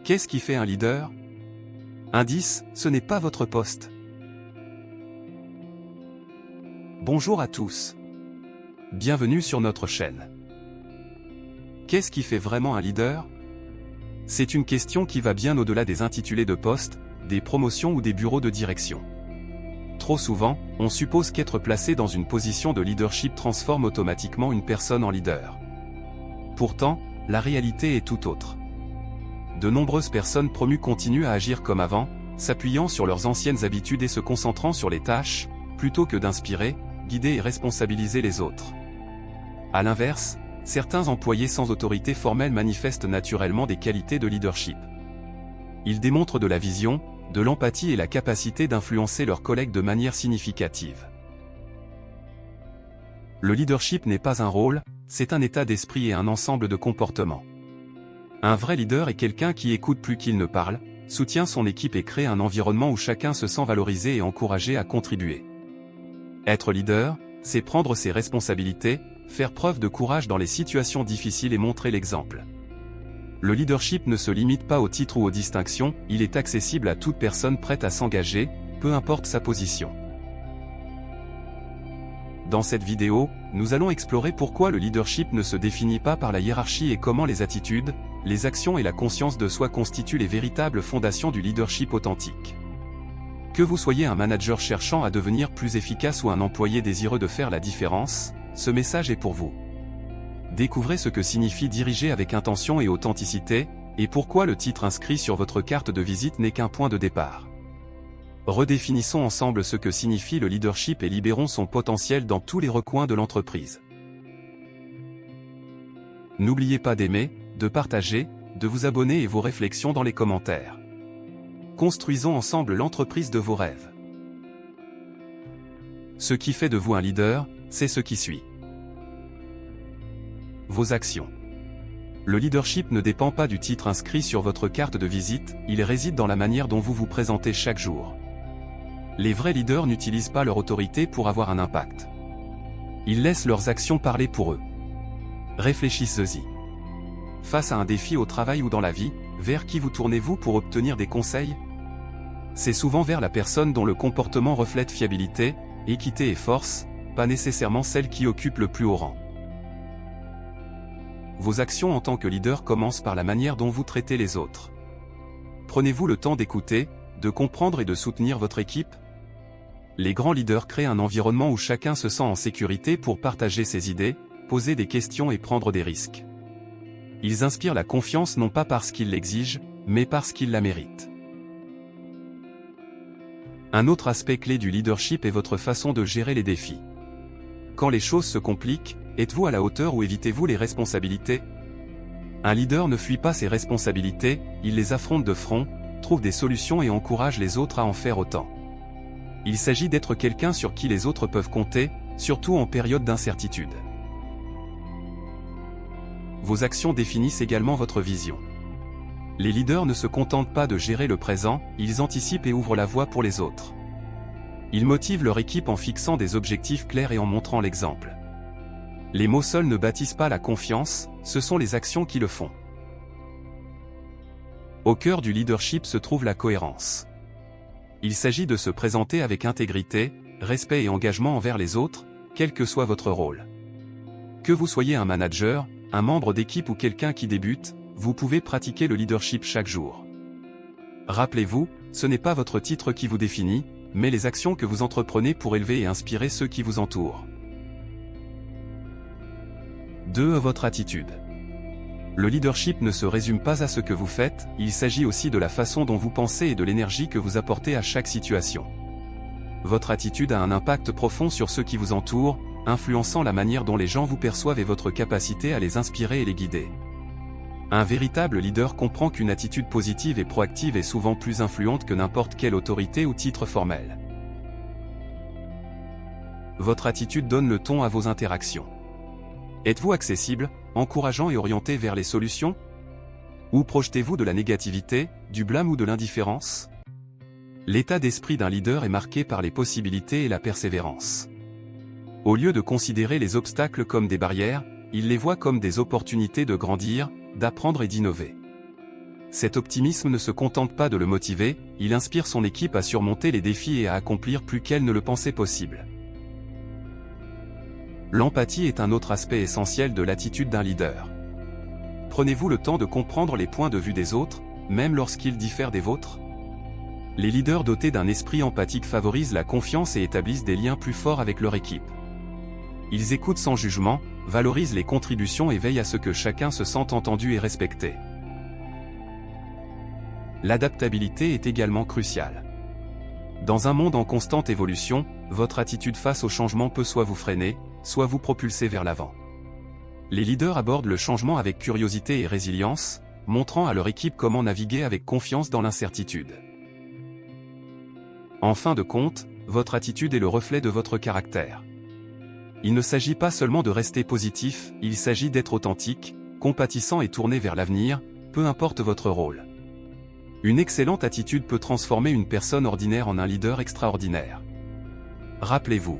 Qu'est-ce qui fait un leader? Indice, ce n'est pas votre poste. Bonjour à tous. Bienvenue sur notre chaîne. Qu'est-ce qui fait vraiment un leader? C'est une question qui va bien au-delà des intitulés de poste, des promotions ou des bureaux de direction. Trop souvent, on suppose qu'être placé dans une position de leadership transforme automatiquement une personne en leader. Pourtant, la réalité est tout autre. De nombreuses personnes promues continuent à agir comme avant, s'appuyant sur leurs anciennes habitudes et se concentrant sur les tâches, plutôt que d'inspirer, guider et responsabiliser les autres. À l'inverse, certains employés sans autorité formelle manifestent naturellement des qualités de leadership. Ils démontrent de la vision, de l'empathie et la capacité d'influencer leurs collègues de manière significative. Le leadership n'est pas un rôle, c'est un état d'esprit et un ensemble de comportements. Un vrai leader est quelqu'un qui écoute plus qu'il ne parle, soutient son équipe et crée un environnement où chacun se sent valorisé et encouragé à contribuer. Être leader, c'est prendre ses responsabilités, faire preuve de courage dans les situations difficiles et montrer l'exemple. Le leadership ne se limite pas aux titres ou aux distinctions, il est accessible à toute personne prête à s'engager, peu importe sa position. Dans cette vidéo, nous allons explorer pourquoi le leadership ne se définit pas par la hiérarchie et comment les attitudes, les actions et la conscience de soi constituent les véritables fondations du leadership authentique. Que vous soyez un manager cherchant à devenir plus efficace ou un employé désireux de faire la différence, ce message est pour vous. Découvrez ce que signifie diriger avec intention et authenticité, et pourquoi le titre inscrit sur votre carte de visite n'est qu'un point de départ. Redéfinissons ensemble ce que signifie le leadership et libérons son potentiel dans tous les recoins de l'entreprise. N'oubliez pas d'aimer, de partager, de vous abonner et vos réflexions dans les commentaires. Construisons ensemble l'entreprise de vos rêves. Ce qui fait de vous un leader, c'est ce qui suit. Vos actions. Le leadership ne dépend pas du titre inscrit sur votre carte de visite, il réside dans la manière dont vous vous présentez chaque jour. Les vrais leaders n'utilisent pas leur autorité pour avoir un impact. Ils laissent leurs actions parler pour eux. Réfléchissez-y. Face à un défi au travail ou dans la vie, vers qui vous tournez-vous pour obtenir des conseils? C'est souvent vers la personne dont le comportement reflète fiabilité, équité et force, pas nécessairement celle qui occupe le plus haut rang. Vos actions en tant que leader commencent par la manière dont vous traitez les autres. Prenez-vous le temps d'écouter, de comprendre et de soutenir votre équipe? Les grands leaders créent un environnement où chacun se sent en sécurité pour partager ses idées, poser des questions et prendre des risques. Ils inspirent la confiance non pas parce qu'ils l'exigent, mais parce qu'ils la méritent. Un autre aspect clé du leadership est votre façon de gérer les défis. Quand les choses se compliquent, êtes-vous à la hauteur ou évitez-vous les responsabilités? Un leader ne fuit pas ses responsabilités, il les affronte de front, trouve des solutions et encourage les autres à en faire autant. Il s'agit d'être quelqu'un sur qui les autres peuvent compter, surtout en période d'incertitude. Vos actions définissent également votre vision. Les leaders ne se contentent pas de gérer le présent, ils anticipent et ouvrent la voie pour les autres. Ils motivent leur équipe en fixant des objectifs clairs et en montrant l'exemple. Les mots seuls ne bâtissent pas la confiance, ce sont les actions qui le font. Au cœur du leadership se trouve la cohérence. Il s'agit de se présenter avec intégrité, respect et engagement envers les autres, quel que soit votre rôle. Que vous soyez un manager, un membre d'équipe ou quelqu'un qui débute, vous pouvez pratiquer le leadership chaque jour. Rappelez-vous, ce n'est pas votre titre qui vous définit, mais les actions que vous entreprenez pour élever et inspirer ceux qui vous entourent. 2. Votre attitude. Le leadership ne se résume pas à ce que vous faites, il s'agit aussi de la façon dont vous pensez et de l'énergie que vous apportez à chaque situation. Votre attitude a un impact profond sur ceux qui vous entourent, influençant la manière dont les gens vous perçoivent et votre capacité à les inspirer et les guider. Un véritable leader comprend qu'une attitude positive et proactive est souvent plus influente que n'importe quelle autorité ou titre formel. Votre attitude donne le ton à vos interactions. Êtes-vous accessible, encourageant et orienté vers les solutions? Ou projetez-vous de la négativité, du blâme ou de l'indifférence? L'état d'esprit d'un leader est marqué par les possibilités et la persévérance. Au lieu de considérer les obstacles comme des barrières, il les voit comme des opportunités de grandir, d'apprendre et d'innover. Cet optimisme ne se contente pas de le motiver, il inspire son équipe à surmonter les défis et à accomplir plus qu'elle ne le pensait possible. L'empathie est un autre aspect essentiel de l'attitude d'un leader. Prenez-vous le temps de comprendre les points de vue des autres, même lorsqu'ils diffèrent des vôtres? Les leaders dotés d'un esprit empathique favorisent la confiance et établissent des liens plus forts avec leur équipe. Ils écoutent sans jugement, valorisent les contributions et veillent à ce que chacun se sente entendu et respecté. L'adaptabilité est également cruciale. Dans un monde en constante évolution, votre attitude face au changement peut soit vous freiner, soit vous propulser vers l'avant. Les leaders abordent le changement avec curiosité et résilience, montrant à leur équipe comment naviguer avec confiance dans l'incertitude. En fin de compte, votre attitude est le reflet de votre caractère. Il ne s'agit pas seulement de rester positif, il s'agit d'être authentique, compatissant et tourné vers l'avenir, peu importe votre rôle. Une excellente attitude peut transformer une personne ordinaire en un leader extraordinaire. Rappelez-vous.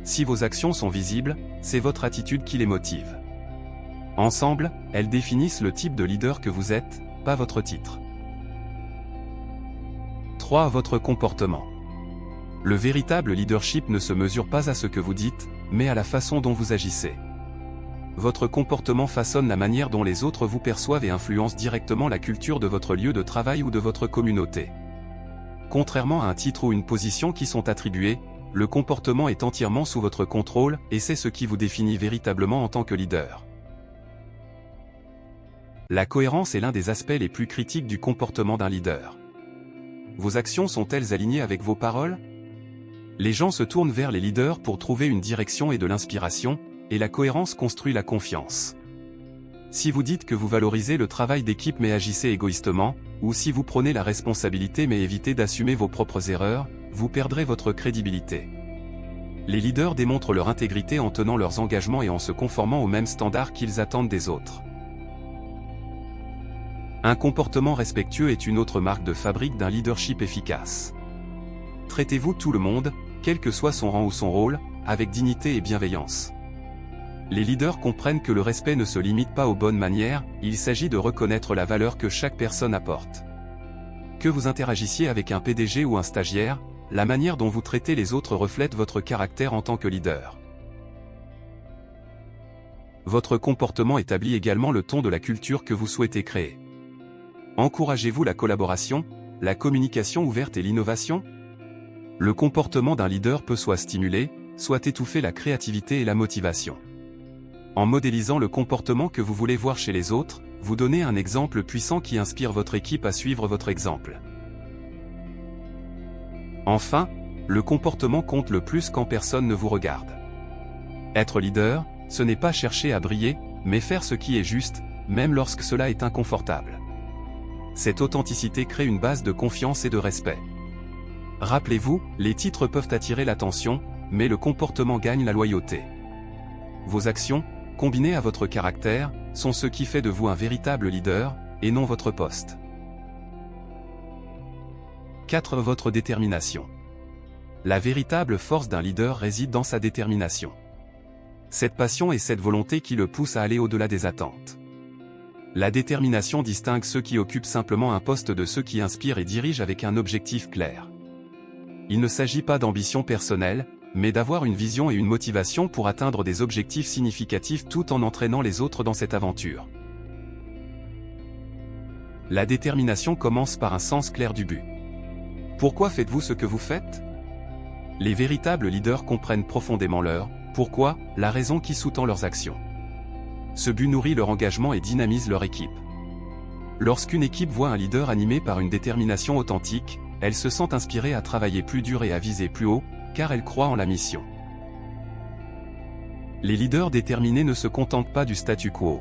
Si vos actions sont visibles, c'est votre attitude qui les motive. Ensemble, elles définissent le type de leader que vous êtes, pas votre titre. 3. Votre comportement. Le véritable leadership ne se mesure pas à ce que vous dites, mais à la façon dont vous agissez. Votre comportement façonne la manière dont les autres vous perçoivent et influence directement la culture de votre lieu de travail ou de votre communauté. Contrairement à un titre ou une position qui sont attribués, le comportement est entièrement sous votre contrôle et c'est ce qui vous définit véritablement en tant que leader. La cohérence est l'un des aspects les plus critiques du comportement d'un leader. Vos actions sont-elles alignées avec vos paroles? Les gens se tournent vers les leaders pour trouver une direction et de l'inspiration, et la cohérence construit la confiance. Si vous dites que vous valorisez le travail d'équipe mais agissez égoïstement, ou si vous prenez la responsabilité mais évitez d'assumer vos propres erreurs, vous perdrez votre crédibilité. Les leaders démontrent leur intégrité en tenant leurs engagements et en se conformant aux mêmes standards qu'ils attendent des autres. Un comportement respectueux est une autre marque de fabrique d'un leadership efficace. Traitez-vous tout le monde, quel que soit son rang ou son rôle, avec dignité et bienveillance. Les leaders comprennent que le respect ne se limite pas aux bonnes manières, il s'agit de reconnaître la valeur que chaque personne apporte. Que vous interagissiez avec un PDG ou un stagiaire, la manière dont vous traitez les autres reflète votre caractère en tant que leader. Votre comportement établit également le ton de la culture que vous souhaitez créer. Encouragez-vous la collaboration, la communication ouverte et l'innovation? Le comportement d'un leader peut soit stimuler, soit étouffer la créativité et la motivation. En modélisant le comportement que vous voulez voir chez les autres, vous donnez un exemple puissant qui inspire votre équipe à suivre votre exemple. Enfin, le comportement compte le plus quand personne ne vous regarde. Être leader, ce n'est pas chercher à briller, mais faire ce qui est juste, même lorsque cela est inconfortable. Cette authenticité crée une base de confiance et de respect. Rappelez-vous, les titres peuvent attirer l'attention, mais le comportement gagne la loyauté. Vos actions, combinées à votre caractère, sont ce qui fait de vous un véritable leader, et non votre poste. 4. Votre détermination. La véritable force d'un leader réside dans sa détermination. Cette passion est cette volonté qui le pousse à aller au-delà des attentes. La détermination distingue ceux qui occupent simplement un poste de ceux qui inspirent et dirigent avec un objectif clair. Il ne s'agit pas d'ambition personnelle, mais d'avoir une vision et une motivation pour atteindre des objectifs significatifs tout en entraînant les autres dans cette aventure. La détermination commence par un sens clair du but. Pourquoi faites-vous ce que vous faites? Les véritables leaders comprennent profondément leur pourquoi, la raison qui sous-tend leurs actions. Ce but nourrit leur engagement et dynamise leur équipe. Lorsqu'une équipe voit un leader animé par une détermination authentique, elle se sent inspirée à travailler plus dur et à viser plus haut, car elle croit en la mission. Les leaders déterminés ne se contentent pas du statu quo.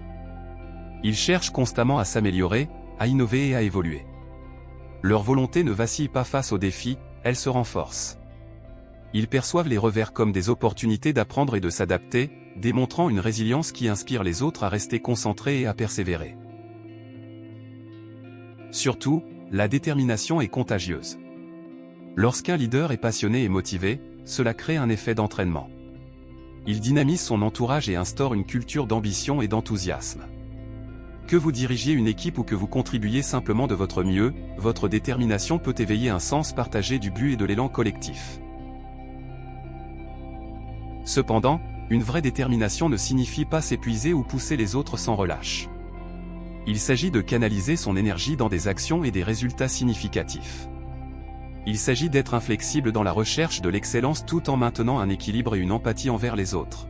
Ils cherchent constamment à s'améliorer, à innover et à évoluer. Leur volonté ne vacille pas face aux défis, elle se renforce. Ils perçoivent les revers comme des opportunités d'apprendre et de s'adapter, démontrant une résilience qui inspire les autres à rester concentrés et à persévérer. Surtout, la détermination est contagieuse. Lorsqu'un leader est passionné et motivé, cela crée un effet d'entraînement. Il dynamise son entourage et instaure une culture d'ambition et d'enthousiasme. Que vous dirigiez une équipe ou que vous contribuiez simplement de votre mieux, votre détermination peut éveiller un sens partagé du but et de l'élan collectif. Cependant, une vraie détermination ne signifie pas s'épuiser ou pousser les autres sans relâche. Il s'agit de canaliser son énergie dans des actions et des résultats significatifs. Il s'agit d'être inflexible dans la recherche de l'excellence tout en maintenant un équilibre et une empathie envers les autres.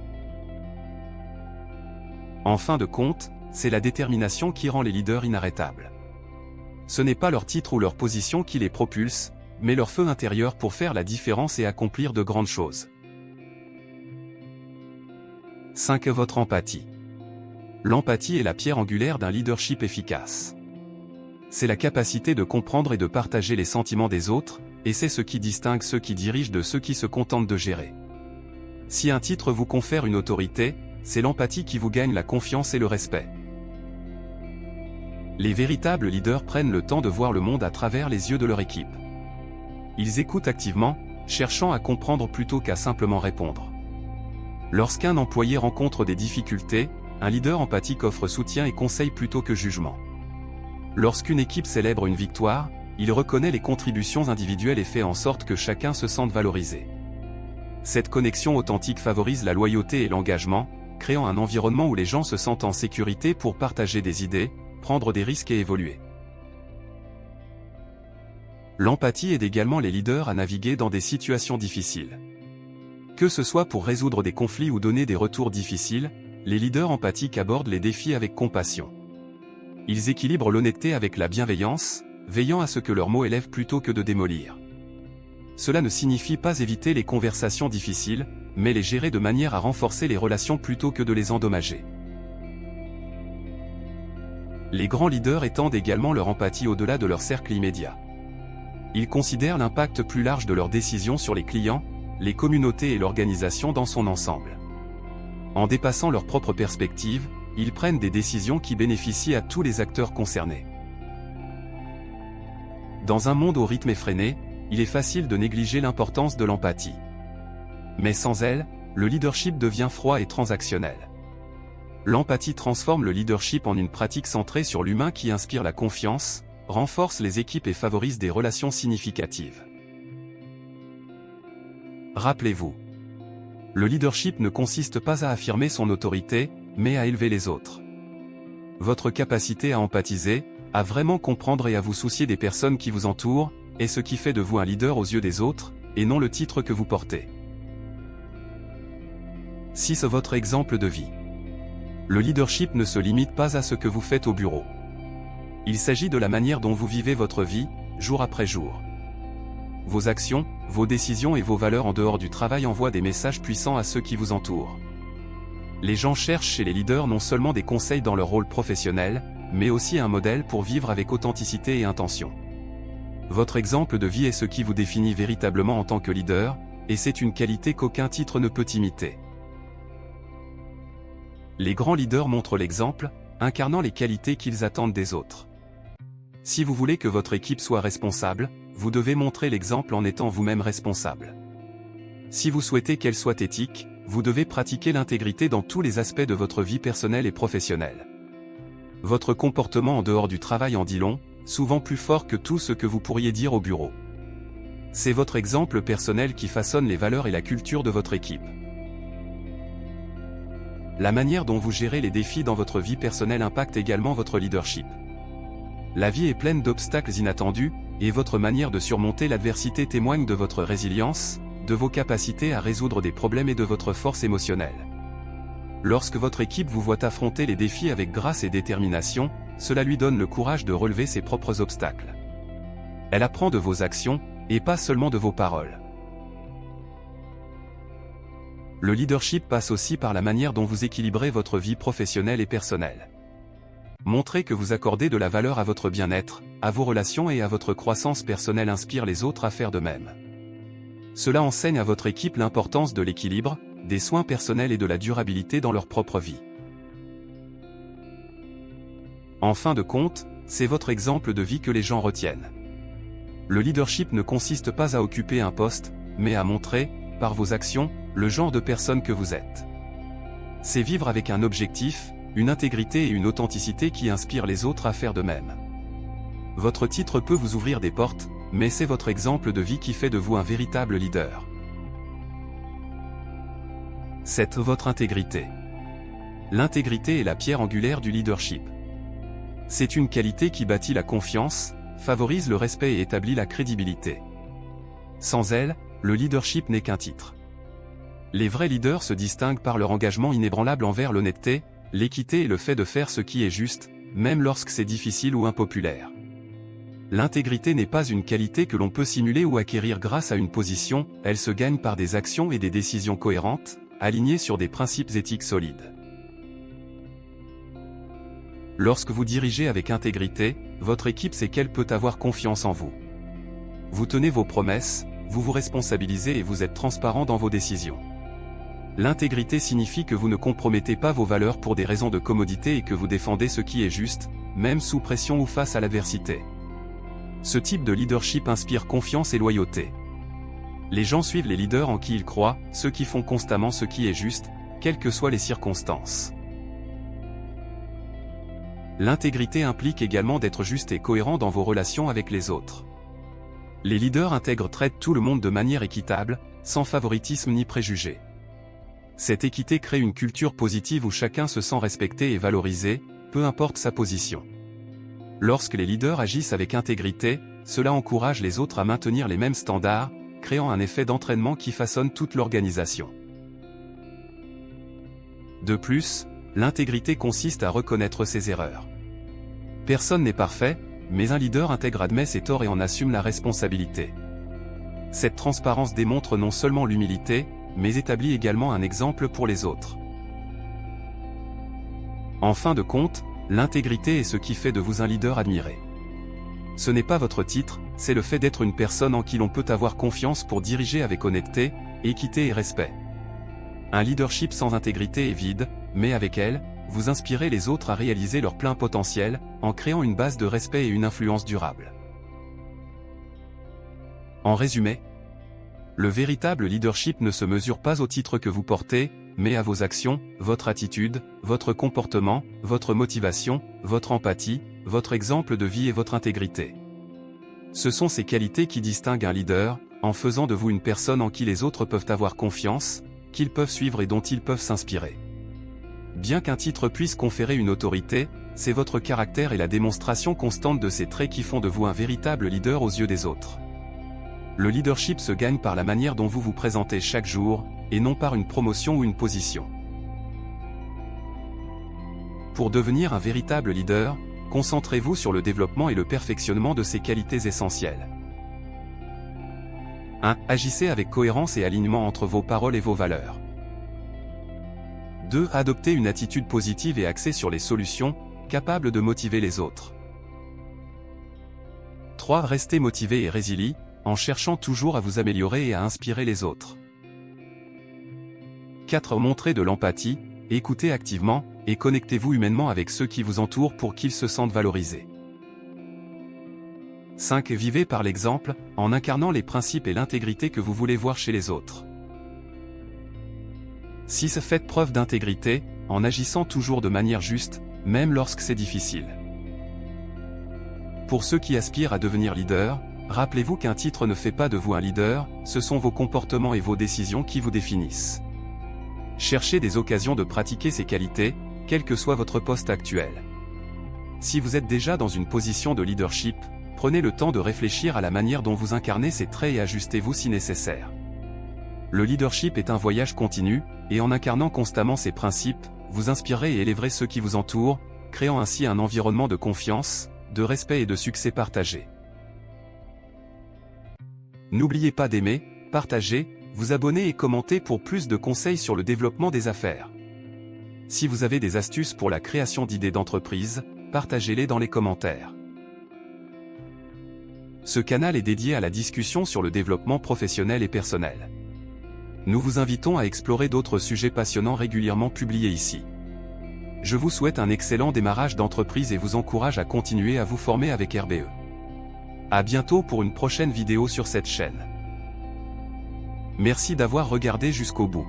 En fin de compte, c'est la détermination qui rend les leaders inarrêtables. Ce n'est pas leur titre ou leur position qui les propulse, mais leur feu intérieur pour faire la différence et accomplir de grandes choses. 5. Votre empathie. L'empathie est la pierre angulaire d'un leadership efficace. C'est la capacité de comprendre et de partager les sentiments des autres, et c'est ce qui distingue ceux qui dirigent de ceux qui se contentent de gérer. Si un titre vous confère une autorité, c'est l'empathie qui vous gagne la confiance et le respect. Les véritables leaders prennent le temps de voir le monde à travers les yeux de leur équipe. Ils écoutent activement, cherchant à comprendre plutôt qu'à simplement répondre. Lorsqu'un employé rencontre des difficultés, un leader empathique offre soutien et conseil plutôt que jugement. Lorsqu'une équipe célèbre une victoire, il reconnaît les contributions individuelles et fait en sorte que chacun se sente valorisé. Cette connexion authentique favorise la loyauté et l'engagement, créant un environnement où les gens se sentent en sécurité pour partager des idées, prendre des risques et évoluer. L'empathie aide également les leaders à naviguer dans des situations difficiles. Que ce soit pour résoudre des conflits ou donner des retours difficiles, les leaders empathiques abordent les défis avec compassion. Ils équilibrent l'honnêteté avec la bienveillance, veillant à ce que leurs mots élèvent plutôt que de démolir. Cela ne signifie pas éviter les conversations difficiles, mais les gérer de manière à renforcer les relations plutôt que de les endommager. Les grands leaders étendent également leur empathie au-delà de leur cercle immédiat. Ils considèrent l'impact plus large de leurs décisions sur les clients, les communautés et l'organisation dans son ensemble. En dépassant leur propre perspective, ils prennent des décisions qui bénéficient à tous les acteurs concernés. Dans un monde au rythme effréné, il est facile de négliger l'importance de l'empathie. Mais sans elle, le leadership devient froid et transactionnel. L'empathie transforme le leadership en une pratique centrée sur l'humain qui inspire la confiance, renforce les équipes et favorise des relations significatives. Rappelez-vous, le leadership ne consiste pas à affirmer son autorité, mais à élever les autres. Votre capacité à empathiser, à vraiment comprendre et à vous soucier des personnes qui vous entourent, est ce qui fait de vous un leader aux yeux des autres, et non le titre que vous portez. 6. Votre exemple de vie. Le leadership ne se limite pas à ce que vous faites au bureau. Il s'agit de la manière dont vous vivez votre vie, jour après jour. Vos actions, vos décisions et vos valeurs en dehors du travail envoient des messages puissants à ceux qui vous entourent. Les gens cherchent chez les leaders non seulement des conseils dans leur rôle professionnel, mais aussi un modèle pour vivre avec authenticité et intention. Votre exemple de vie est ce qui vous définit véritablement en tant que leader, et c'est une qualité qu'aucun titre ne peut imiter. Les grands leaders montrent l'exemple, incarnant les qualités qu'ils attendent des autres. Si vous voulez que votre équipe soit responsable, vous devez montrer l'exemple en étant vous-même responsable. Si vous souhaitez qu'elle soit éthique, vous devez pratiquer l'intégrité dans tous les aspects de votre vie personnelle et professionnelle. Votre comportement en dehors du travail en dit long, souvent plus fort que tout ce que vous pourriez dire au bureau. C'est votre exemple personnel qui façonne les valeurs et la culture de votre équipe. La manière dont vous gérez les défis dans votre vie personnelle impacte également votre leadership. La vie est pleine d'obstacles inattendus, et votre manière de surmonter l'adversité témoigne de votre résilience, de vos capacités à résoudre des problèmes et de votre force émotionnelle. Lorsque votre équipe vous voit affronter les défis avec grâce et détermination, cela lui donne le courage de relever ses propres obstacles. Elle apprend de vos actions, et pas seulement de vos paroles. Le leadership passe aussi par la manière dont vous équilibrez votre vie professionnelle et personnelle. Montrer que vous accordez de la valeur à votre bien-être, à vos relations et à votre croissance personnelle inspire les autres à faire de même. Cela enseigne à votre équipe l'importance de l'équilibre, des soins personnels et de la durabilité dans leur propre vie. En fin de compte, c'est votre exemple de vie que les gens retiennent. Le leadership ne consiste pas à occuper un poste, mais à montrer, par vos actions, le genre de personne que vous êtes. C'est vivre avec un objectif, une intégrité et une authenticité qui inspirent les autres à faire de même. Votre titre peut vous ouvrir des portes, mais c'est votre exemple de vie qui fait de vous un véritable leader. C'est votre intégrité. L'intégrité est la pierre angulaire du leadership. C'est une qualité qui bâtit la confiance, favorise le respect et établit la crédibilité. Sans elle, le leadership n'est qu'un titre. Les vrais leaders se distinguent par leur engagement inébranlable envers l'honnêteté, l'équité et le fait de faire ce qui est juste, même lorsque c'est difficile ou impopulaire. L'intégrité n'est pas une qualité que l'on peut simuler ou acquérir grâce à une position, elle se gagne par des actions et des décisions cohérentes, alignées sur des principes éthiques solides. Lorsque vous dirigez avec intégrité, votre équipe sait qu'elle peut avoir confiance en vous. Vous tenez vos promesses, vous vous responsabilisez et vous êtes transparent dans vos décisions. L'intégrité signifie que vous ne compromettez pas vos valeurs pour des raisons de commodité et que vous défendez ce qui est juste, même sous pression ou face à l'adversité. Ce type de leadership inspire confiance et loyauté. Les gens suivent les leaders en qui ils croient, ceux qui font constamment ce qui est juste, quelles que soient les circonstances. L'intégrité implique également d'être juste et cohérent dans vos relations avec les autres. Les leaders intègres traitent tout le monde de manière équitable, sans favoritisme ni préjugés. Cette équité crée une culture positive où chacun se sent respecté et valorisé, peu importe sa position. Lorsque les leaders agissent avec intégrité, cela encourage les autres à maintenir les mêmes standards, créant un effet d'entraînement qui façonne toute l'organisation. De plus, l'intégrité consiste à reconnaître ses erreurs. Personne n'est parfait, mais un leader intègre admet ses torts et en assume la responsabilité. Cette transparence démontre non seulement l'humilité, mais établit également un exemple pour les autres. En fin de compte, l'intégrité est ce qui fait de vous un leader admiré. Ce n'est pas votre titre, c'est le fait d'être une personne en qui l'on peut avoir confiance pour diriger avec honnêteté, équité et respect. Un leadership sans intégrité est vide, mais avec elle, vous inspirez les autres à réaliser leur plein potentiel, en créant une base de respect et une influence durable. En résumé, le véritable leadership ne se mesure pas au titre que vous portez, mais à vos actions, votre attitude, votre comportement, votre motivation, votre empathie, votre exemple de vie et votre intégrité. Ce sont ces qualités qui distinguent un leader, en faisant de vous une personne en qui les autres peuvent avoir confiance, qu'ils peuvent suivre et dont ils peuvent s'inspirer. Bien qu'un titre puisse conférer une autorité, c'est votre caractère et la démonstration constante de ces traits qui font de vous un véritable leader aux yeux des autres. Le leadership se gagne par la manière dont vous vous présentez chaque jour, et non par une promotion ou une position. Pour devenir un véritable leader, concentrez-vous sur le développement et le perfectionnement de ces qualités essentielles. 1. Agissez avec cohérence et alignement entre vos paroles et vos valeurs. 2. Adoptez une attitude positive et axée sur les solutions, capable de motiver les autres. 3. Restez motivé et résilient, en cherchant toujours à vous améliorer et à inspirer les autres. 4. Montrez de l'empathie, écoutez activement, et connectez-vous humainement avec ceux qui vous entourent pour qu'ils se sentent valorisés. 5. Vivez par l'exemple, en incarnant les principes et l'intégrité que vous voulez voir chez les autres. 6. Faites preuve d'intégrité, en agissant toujours de manière juste, même lorsque c'est difficile. Pour ceux qui aspirent à devenir leader, rappelez-vous qu'un titre ne fait pas de vous un leader, ce sont vos comportements et vos décisions qui vous définissent. Cherchez des occasions de pratiquer ces qualités, quel que soit votre poste actuel. Si vous êtes déjà dans une position de leadership, prenez le temps de réfléchir à la manière dont vous incarnez ces traits et ajustez-vous si nécessaire. Le leadership est un voyage continu, et en incarnant constamment ces principes, vous inspirerez et élèverez ceux qui vous entourent, créant ainsi un environnement de confiance, de respect et de succès partagé. N'oubliez pas d'aimer, partager, vous abonner et commenter pour plus de conseils sur le développement des affaires. Si vous avez des astuces pour la création d'idées d'entreprise, partagez-les dans les commentaires. Ce canal est dédié à la discussion sur le développement professionnel et personnel. Nous vous invitons à explorer d'autres sujets passionnants régulièrement publiés ici. Je vous souhaite un excellent démarrage d'entreprise et vous encourage à continuer à vous former avec RBE. À bientôt pour une prochaine vidéo sur cette chaîne. Merci d'avoir regardé jusqu'au bout.